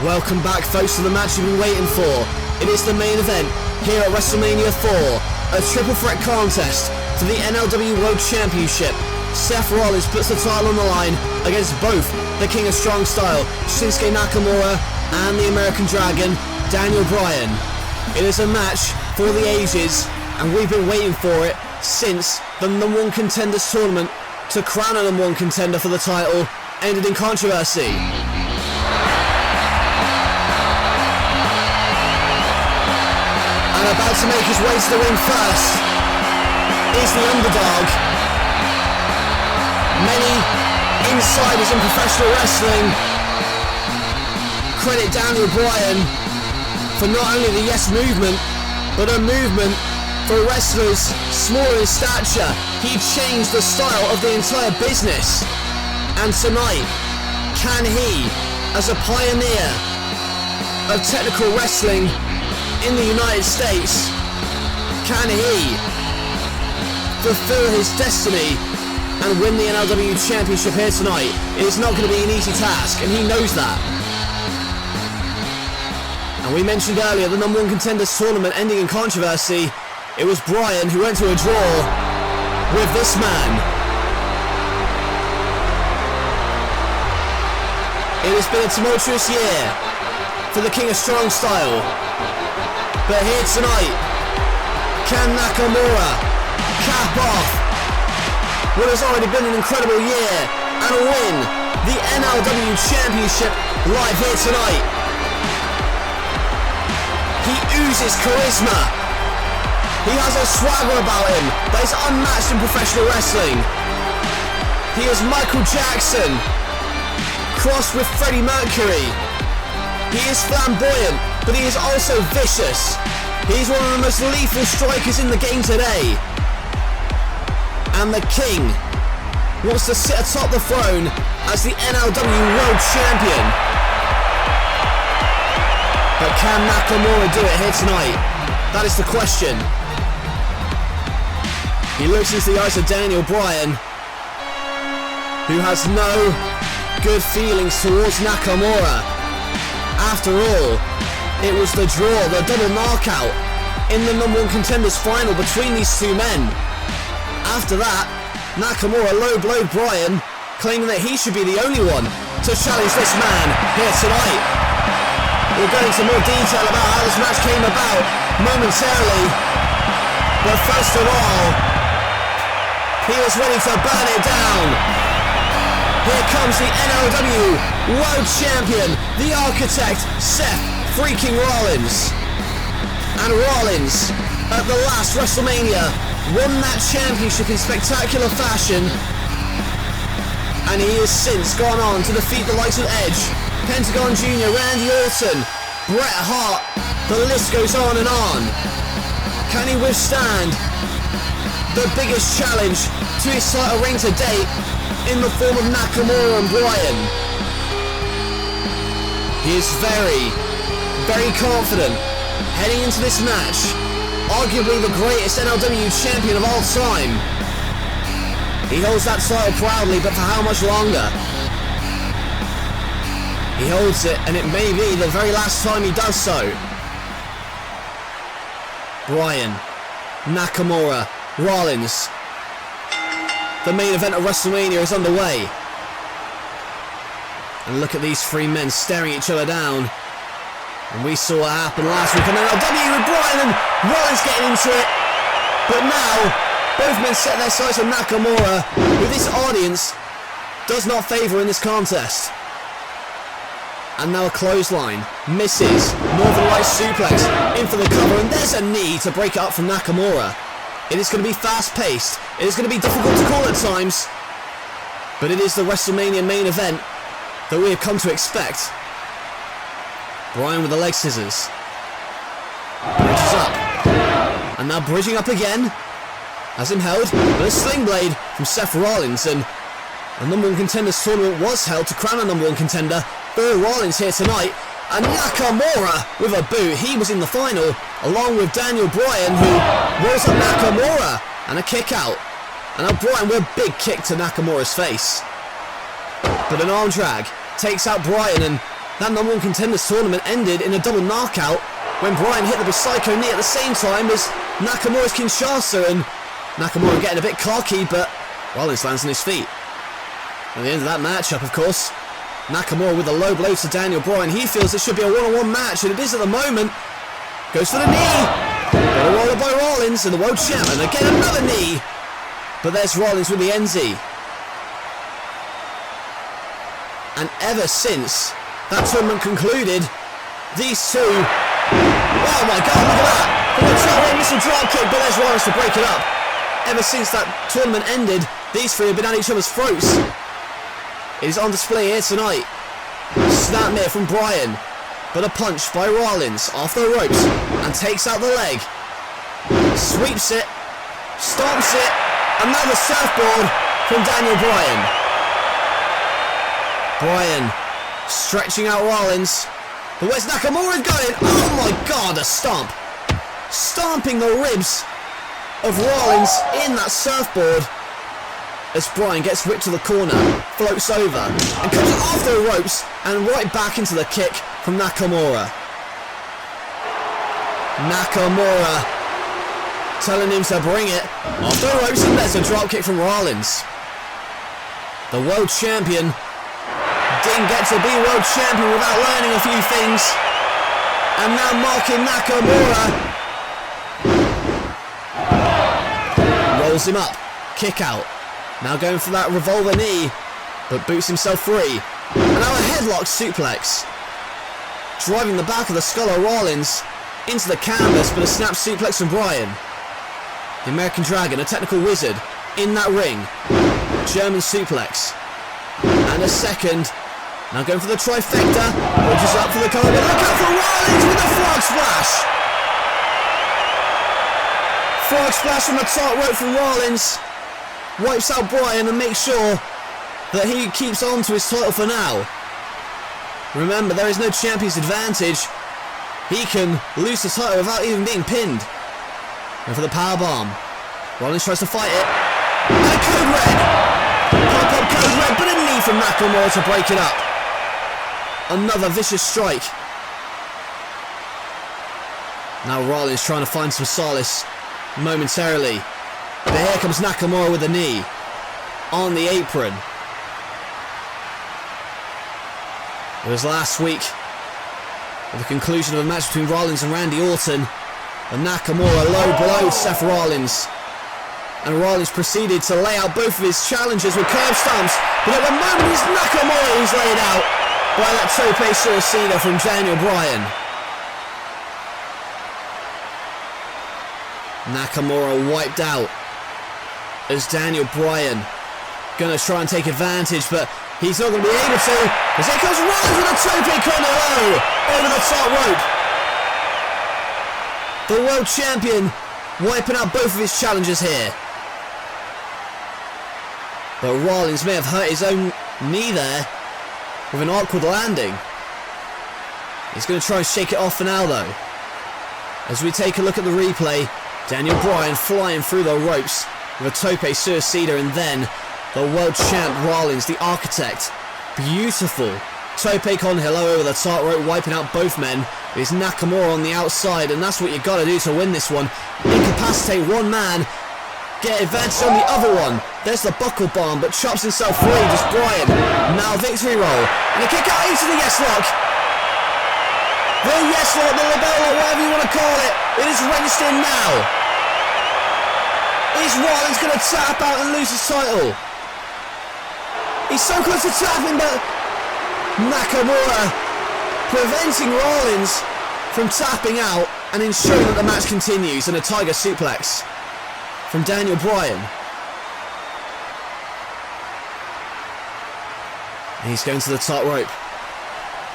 Welcome back, folks, to the match you've been waiting for. It is the main event here at WrestleMania 4, a triple threat contest for the NLW World Championship. Seth Rollins puts the title on the line against both the King of Strong Style, Shinsuke Nakamura, and the American Dragon, Daniel Bryan. It is a match for the ages, and we've been waiting for it since the number one contenders tournament to crown a number one contender for the title ended in controversy. And about to make his way to the ring first is the underdog. Many insiders in professional wrestling credit Daniel Bryan for not only the Yes movement, but a movement for wrestlers smaller in stature. He changed the style of the entire business. And tonight, can he, as a pioneer of technical wrestling in the United States, can he fulfill his destiny and win the NLW Championship here tonight? It is not going to be an easy task, and he knows that. And we mentioned earlier the number one contenders tournament ending in controversy. It was Bryan who went to a draw with this man. It has been a tumultuous year for the King of Strong Style. But here tonight, can Nakamura cap off what has already been an incredible year and win the NLW Championship live here tonight? He oozes charisma. He has a swagger about him that is unmatched in professional wrestling. He is Michael Jackson crossed with Freddie Mercury. He is flamboyant, but he is also vicious. He's one of the most lethal strikers in the game today. And the King wants to sit atop the throne as the NLW World Champion. But can Nakamura do it here tonight? That is the question. He looks into the eyes of Daniel Bryan, who has no good feelings towards Nakamura. After all, it was the draw, the double knockout in the number one contenders final between these two men. After that, Nakamura low-blowed Bryan, claiming that he should be the only one to challenge this man here tonight. We'll go into more detail about how this match came about momentarily, but first of all, he was ready to burn it down. Here comes the NLW World Champion, the Architect, Seth freaking Rollins. And Rollins, at the last WrestleMania, won that championship in spectacular fashion. And he has since gone on to defeat the likes of Edge, Pentagon Jr., Randy Orton, Bret Hart. The list goes on and on. Can he withstand the biggest challenge to his title reign to date in the form of Nakamura and Bryan? He is very, very confident heading into this match. Arguably the greatest NLW champion of all time. He holds that title proudly, but for how much longer? He holds it, and it may be the very last time he does so. Bryan, Nakamura, Rollins. The main event of WrestleMania is underway. And look at these three men staring each other down. And we saw what happened last week on NLW with Bryan and Rollins getting into it. But now, both men set their sights on Nakamura, who this audience does not favour in this contest. And now a clothesline, misses, Northern Lights suplex, in for the cover, and there's a knee to break it up from Nakamura. It is going to be fast-paced, it is going to be difficult to call at times, but it is the WrestleMania main event that we have come to expect. Bryan with the leg scissors. Bridges up. And now bridging up again. Has him held with a sling blade from Seth Rollins. And the number one contenders tournament was held to crown a number one contender for Rollins here tonight. And Nakamura with a boot. He was in the final along with Daniel Bryan, who rolls up Nakamura. And a kick out. And now Bryan with a big kick to Nakamura's face. But an arm drag takes out Bryan, and That #1 Contenders tournament ended in a double knockout when Bryan hit the Psycho knee at the same time as Nakamura's Kinshasa, and Nakamura getting a bit cocky, but Rollins lands on his feet. At the end of that matchup, of course, Nakamura with a low blow to Daniel Bryan. He feels it should be a one-on-one match, and it is at the moment. Goes for the knee. Got a roller by Rollins, and the world champion. Again, another knee. But there's Rollins with the NZ. And ever since that tournament concluded, these two... Oh my god, look at that! From the top, they missed a drop kick, but there's Rollins to break it up. Ever since that tournament ended, these three have been at each other's throats. It is on display here tonight. Snapmare from Bryan, but a punch by Rollins off the ropes and takes out the leg. Sweeps it, stomps it, another surfboard from Daniel Bryan. Bryan stretching out Rollins. But where's Nakamura going? Oh my god, a stomp. Stomping the ribs of Rollins in that surfboard as Bryan gets whipped to the corner, floats over and comes off the ropes and right back into the kick from Nakamura. Nakamura telling him to bring it off the ropes, and there's a drop kick from Rollins. The world champion didn't get to be world champion without learning a few things, and now marking Nakamura. Rolls him up, kick out. Now going for that revolver knee, but boots himself free. And now a headlock suplex. Driving the back of the skull of Rollins into the canvas, but a snap suplex from Bryan. The American Dragon, a technical wizard, in that ring. German suplex. And a second. Now going for the trifecta, which is up for the cover. Look out for Rollins with a frog splash. Frog splash from the top rope from Rollins. Wipes out Bryan and makes sure that he keeps on to his title for now. Remember, there is no champion's advantage. He can lose the title without even being pinned. And for the powerbomb, Rollins tries to fight it. And a code red. Pop code red, but a knee from Nakamura to break it up. Another vicious strike. Now Rollins trying to find some solace momentarily. But here comes Nakamura with a knee on the apron. It was last week at the conclusion of a match between Rollins and Randy Orton. And Nakamura low blowed Seth Rollins. And Rollins proceeded to lay out both of his challengers with curb stomps. But at the moment it's Nakamura who's laid out by that tope suicida from Daniel Bryan. Nakamura wiped out as Daniel Bryan gonna try and take advantage, but he's not gonna be able to, as here comes Rollins with a tope con hilo over the top rope. The world champion wiping out both of his challengers here. But Rollins may have hurt his own knee there with an awkward landing. He's going to try and shake it off for now though. As we take a look at the replay, Daniel Bryan flying through the ropes with a tope suicida, and then the world champ Rollins, the architect. Beautiful tope con hilo over the top rope, wiping out both men. It's Nakamura on the outside, and that's what you got to do to win this one. Incapacitate one man, get advantage on the other one. There's the buckle bomb, but chops himself free. Just Bryan. Now victory roll, and a kick out into the yes lock. The yes lock, the label, or whatever you want to call it. It is registered now. Is Rollins going to tap out and lose his title? He's so close to tapping, but Nakamura preventing Rollins from tapping out and ensuring that the match continues, and a tiger suplex from Daniel Bryan. He's going to the top rope.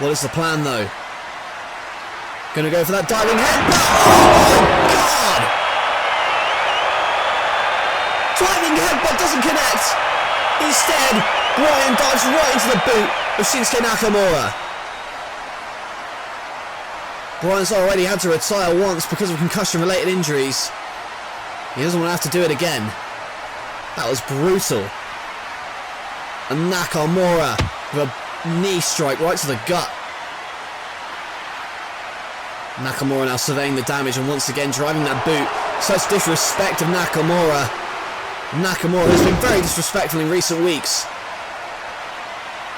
What is the plan though? Going to go for that diving headbutt. Oh my god! Diving headbutt doesn't connect. Instead, Bryan dives right into the boot of Shinsuke Nakamura. Bryan's already had to retire once because of concussion-related injuries. He doesn't want to have to do it again. That was brutal. And Nakamura with a knee strike right to the gut Nakamura now surveying the damage and once again driving that boot. Such disrespect of Nakamura. Nakamura has been very disrespectful in recent weeks.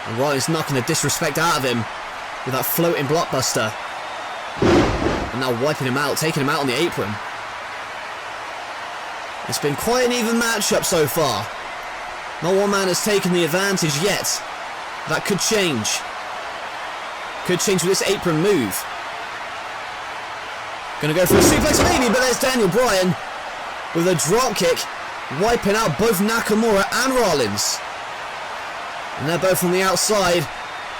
And Rollins knocking the disrespect out of him with that floating blockbuster. And now wiping him out, taking him out on the apron. It's been quite an even matchup so far. Not one man has taken the advantage yet. That could change. Could change with this apron move. Gonna go for a suplex maybe, but there's Daniel Bryan with a drop kick, wiping out both Nakamura and Rollins. And they're both on the outside.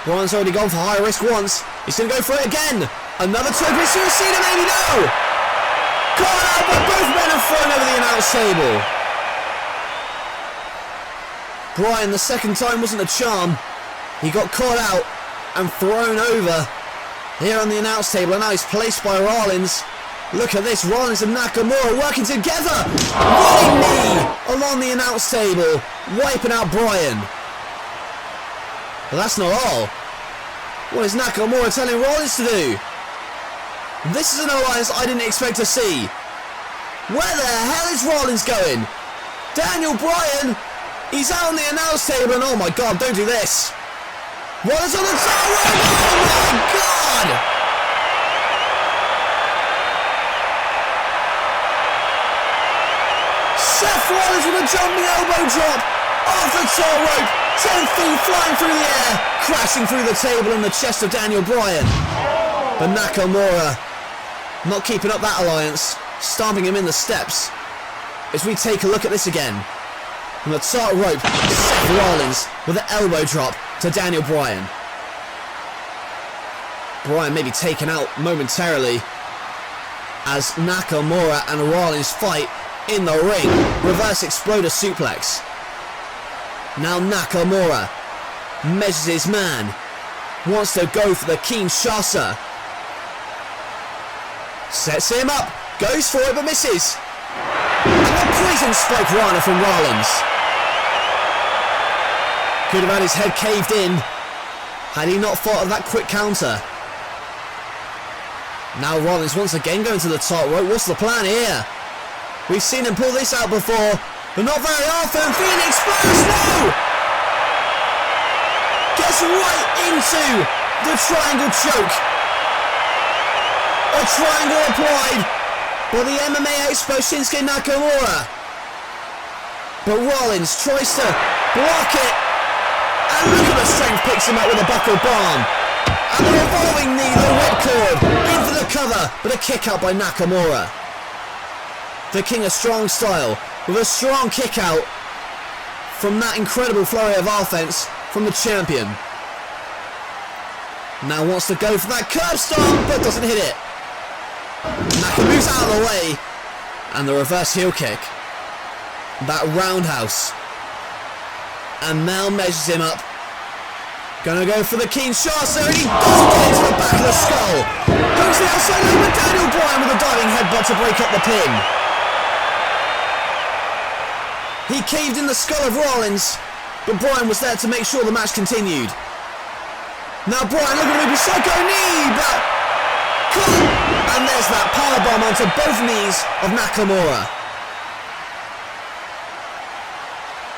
Bryan's already gone for high risk once. He's gonna go for it again. Another token suicida maybe, no! Caught out, but both men are thrown over the announce table. Bryan, the second time wasn't a charm. He got caught out and thrown over here on the announce table, and now he's placed by Rollins. Look at this, Rollins and Nakamura working together. Running knee along the announce table, wiping out Bryan. But that's not all. What is Nakamura telling Rollins to do? This is an alliance I didn't expect to see. Where the hell is Rollins going? Daniel Bryan, he's out on the announce table, and oh my god, don't do this. Rollins on the top rope, oh my god! Seth Rollins with a jumping elbow drop off the top rope, 10 feet flying through the air, crashing through the table and the chest of Daniel Bryan. But Nakamura not keeping up that alliance, stomping him in the steps. As we take a look at this again. From the top rope, Seth Rollins with an elbow drop to Daniel Bryan. Bryan may be taken out momentarily as Nakamura and Rollins fight in the ring. Reverse exploder suplex. Now Nakamura measures his man. Wants to go for the Kinshasa. Sets him up. Goes for it but misses. And a poison spike Rana from Rollins. Could have had his head caved in had he not thought of that quick counter. Now Rollins once again going to the top rope. What's the plan here? We've seen him pull this out before, but not very often. Phoenix Splash, no! Gets right into the triangle choke. A triangle applied by the MMA expert Shinsuke Nakamura. But Rollins tries to block it. And look at the strength, picks him up with a buckled bomb. And the revolving knee, the whipcord, in for the cover, but a kick out by Nakamura. The King of Strong style, with a strong kick out from that incredible flurry of offense from the champion. Now wants to go for that curb stomp, but doesn't hit it. Naka moves out of the way, and the reverse heel kick. That roundhouse. And now measures him up. Gonna go for the Kinshasa, and he doesn't get into the back of the skull. Goes to the outside leg with Daniel Bryan with a diving headbutt to break up the pin. He caved in the skull of Rollins, but Bryan was there to make sure the match continued. Now Bryan looking at the psycho knee, but and there's that powerbomb onto both knees of Nakamura.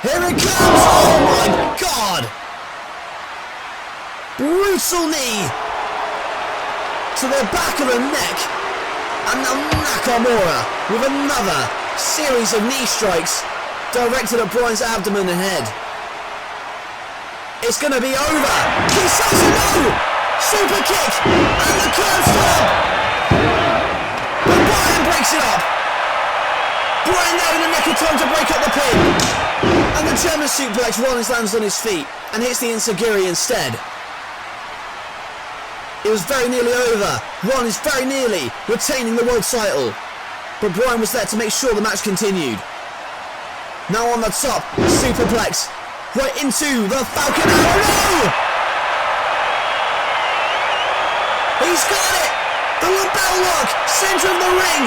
Here it comes! Oh my god! Brutal knee to the back of the neck, and now Nakamura with another series of knee strikes directed at Bryan's abdomen and head. It's gonna be over. Kinshasa, no! Super kick and the curb stomp. But Bryan breaks it up. Bryan now in the nick of time to break up the pin. And the German suplex, Rollins lands on his feet and hits the Enziguri instead. It was very nearly over. Rollins very nearly retaining the world title. But Bryan was there to make sure the match continued. Now on the top, superplex. Right into the Falcon Arrow. No! He's got it! The lapel lock, center of the ring.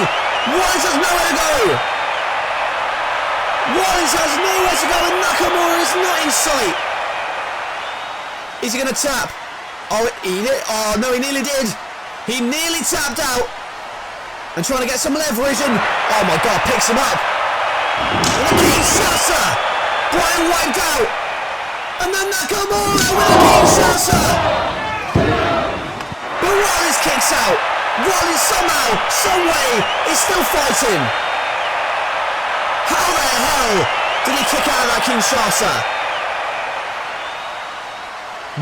Rollins has nowhere to go. Rollins has nowhere to go and Nakamura is not in sight. Is he going to tap? Oh, he did. Oh, no, he nearly did. He nearly tapped out. And trying to get some leverage and, oh my God, picks him up. And the Kinshasa. Bryan wiped out. And then Nakamura with a Kinshasa. But Rollins kicks out. Rollins somehow, someway, is still fighting. How the hell did he kick out of that Kinshasa?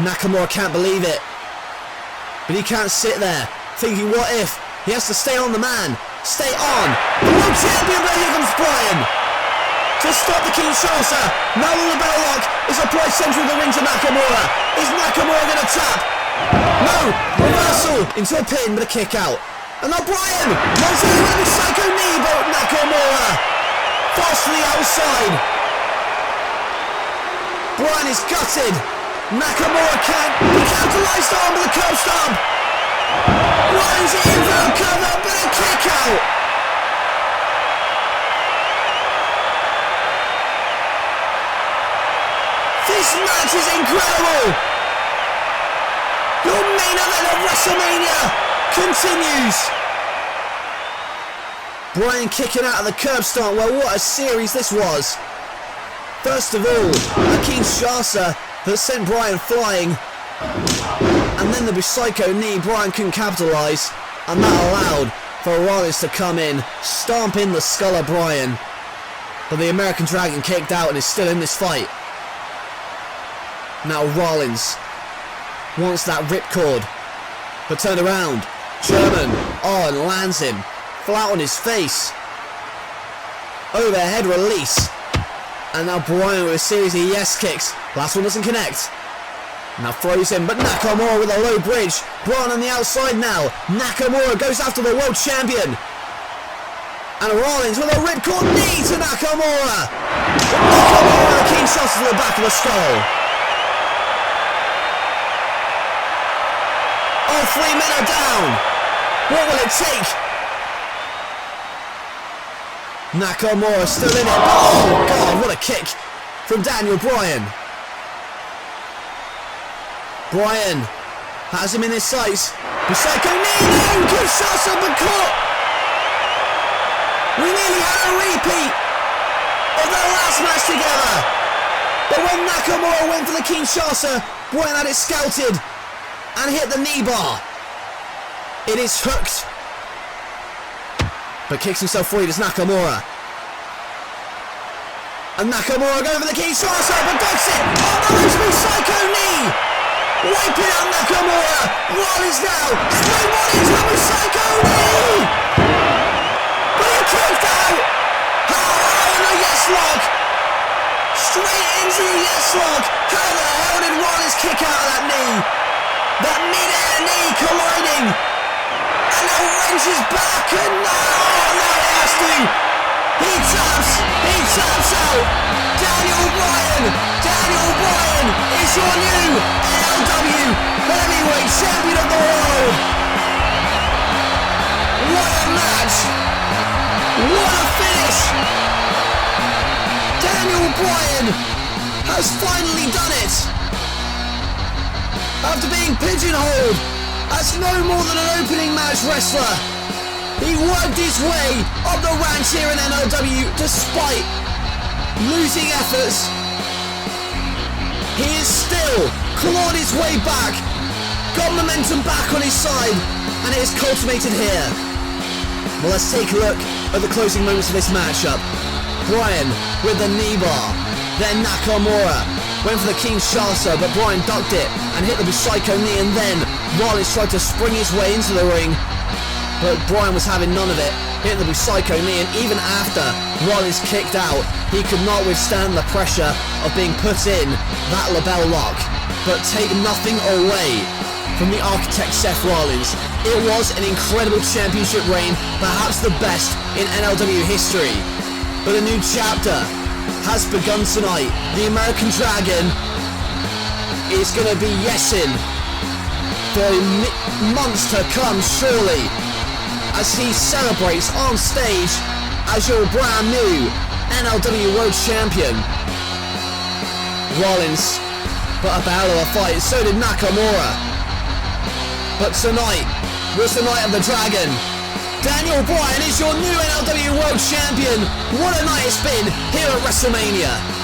Nakamura can't believe it. But he can't sit there thinking, what if? He has to stay on the man. Stay on. The world champion, but here comes Bryan. To stop the Kinshasa. Now the bell lock is applied central of the ring to Nakamura. Is Nakamura going to tap? No. Reversal into a pin, but a kick out. And now Bryan. Once again with a psycho knee, but Nakamura. Fast to the outside. Bryan is gutted. Nakamura can't be capitalized on with a curb stomp. Rollins in for a cover, but a kick out. This match is incredible. Your main event of WrestleMania continues. Bryan kicking out of the curb stomp. Well, what a series this was. First of all, a Kinshasa that sent Bryan flying. And then the psycho knee, Bryan couldn't capitalise, and that allowed for Rollins to come in, stomp in the skull of Bryan. But the American Dragon kicked out and is still in this fight. Now Rollins wants that ripcord, but turned around. German, and lands him, flat on his face. Overhead release. And now Bryan with a series of yes kicks. Last one doesn't connect. Now throws him, but Nakamura with a low bridge. Bryan on the outside now. Nakamura goes after the world champion. And Rollins with a ripcord knee to Nakamura. But Nakamura with a keen shot to the back of the skull. All three men are down. What will it take? Nakamura still in it. Oh God, what a kick from Daniel Bryan. Bryan has him in his sights. The psycho knee, no, Kinshasa, but caught. We nearly had a repeat of their last match together. But when Nakamura went for the Kinshasa, Bryan had it scouted and hit the knee bar. It is hooked. But kicks himself free, does Nakamura. And Nakamura going for the Kinshasa, but ducks it. Oh, the Richmond psycho knee. Wiping out Nakamura. Rollins now. Springboard into a psycho knee. But he kicked out. Oh, and a yes lock. Straight into the yes lock. How the hell did Rollins kick out of that knee? That mid-air knee colliding. And now wrenches back and no, he has to. He taps out. Daniel Bryan is your new NLW Heavyweight Champion of the World. What a match. What a finish. Daniel Bryan has finally done it. After being pigeonholed as no more than an opening match wrestler, he worked his way up the ranks here in NLW despite losing efforts. He is still clawed his way back, got momentum back on his side, and it is cultivated here. Well, let's take a look at the closing moments of this matchup. Bryan with the knee bar, then Nakamura went for the Kinshasa, but Bryan ducked it and hit the psycho knee, and then Rollins tried to spring his way into the ring. But Bryan was having none of it, hit the psycho knee, and even after Rollins kicked out, he could not withstand the pressure of being put in that label lock. But take nothing away from the architect Seth Rollins. It was an incredible championship reign, perhaps the best in NLW history. But a new chapter has begun tonight. The American Dragon is going to be yesing for months to come, surely, as he celebrates on stage as your brand new NLW World Champion. Rollins put up a hell of a fight, so did Nakamura. But tonight, was the Night of the Dragon. Daniel Bryan is your new NLW World Champion. What a night it's been here at WrestleMania.